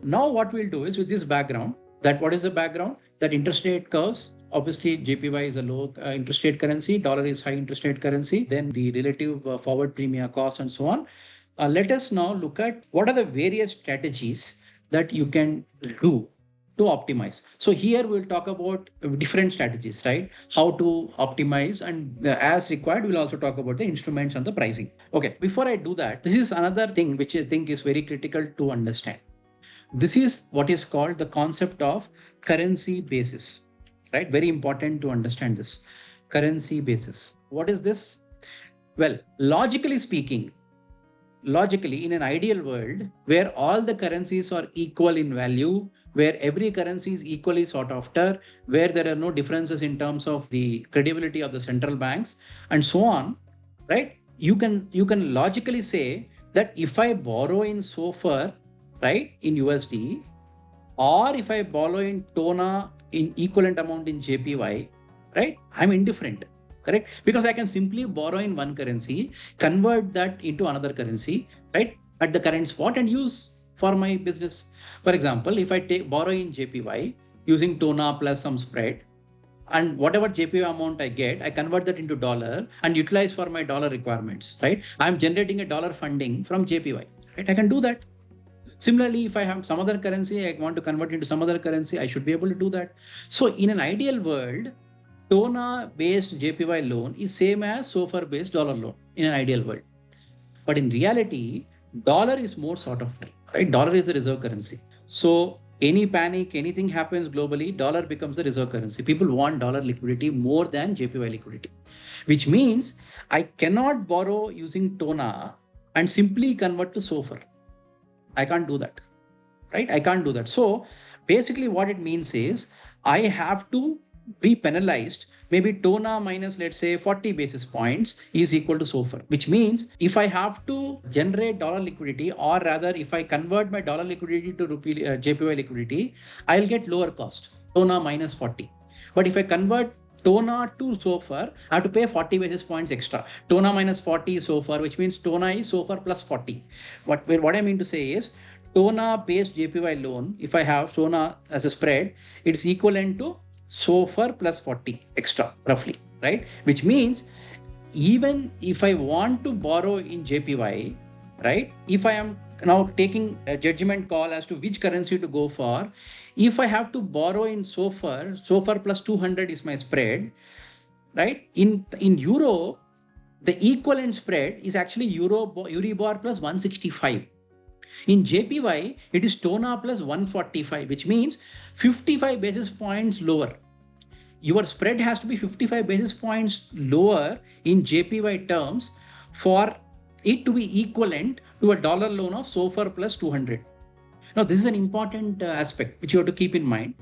Now what we'll do is with this background, that what is the background? That interest rate curves. Obviously, JPY is a low interest rate currency, dollar is high interest rate currency, then the relative forward premium cost and so on. Let us now look at what are the various strategies that you can do to optimize. So here we'll talk about different strategies, right? How to optimize, and as required, we'll also talk about the instruments and the pricing. Okay, before I do that, this is another thing which I think is very critical to understand. This is what is called the concept of currency basis, right? Very important to understand this. Currency basis. What is this? Well, logically speaking, in an ideal world where all the currencies are equal in value, where every currency is equally sought after, where there are no differences in terms of the credibility of the central banks and so on, right? You can logically say that if I borrow in SOFR, right, in USD, or if I borrow in TONA in equivalent amount in JPY, right, I'm indifferent. Correct? Because I can simply borrow in one currency, convert that into another currency, right, at the current spot and use for my business. For example, if I borrow in JPY using TONA plus some spread, and whatever JPY amount I get, I convert that into dollar and utilize for my dollar requirements, right? I'm generating a dollar funding from JPY, right? I can do that. Similarly, if I have some other currency, I want to convert into some other currency, I should be able to do that. So in an ideal world, TONA-based JPY loan is same as SOFR-based dollar loan in an ideal world. But in reality, dollar is more sought after, right? Dollar is the reserve currency. So any panic, anything happens globally, dollar becomes the reserve currency. People want dollar liquidity more than JPY liquidity, which means I cannot borrow using TONA and simply convert to SOFR. I can't do that, right? I can't do that. So basically what it means is I have to be penalized. Maybe TONA minus, let's say, 40 basis points is equal to SOFR, which means if I have to generate dollar liquidity, or rather if I convert my dollar liquidity to JPY liquidity, I'll get lower cost, TONA minus 40. But if I convert TONA to SOFR, I have to pay 40 basis points extra. TONA minus 40 is SOFR, which means TONA is SOFR plus 40. What I mean to say is, TONA-based JPY loan, if I have TONA as a spread, it's equivalent to SOFR plus 40 extra, roughly, right? Which means even if I want to borrow in JPY, right? If I am now taking a judgment call as to which currency to go for, if I have to borrow in SOFR plus 200 is my spread, right? In Euro, the equivalent spread is actually Euribor plus 165. In JPY, it is TONA plus 145, which means 55 basis points lower. Your spread has to be 55 basis points lower in JPY terms for it to be equivalent to a dollar loan of SOFR plus 200. Now, this is an important aspect which you have to keep in mind.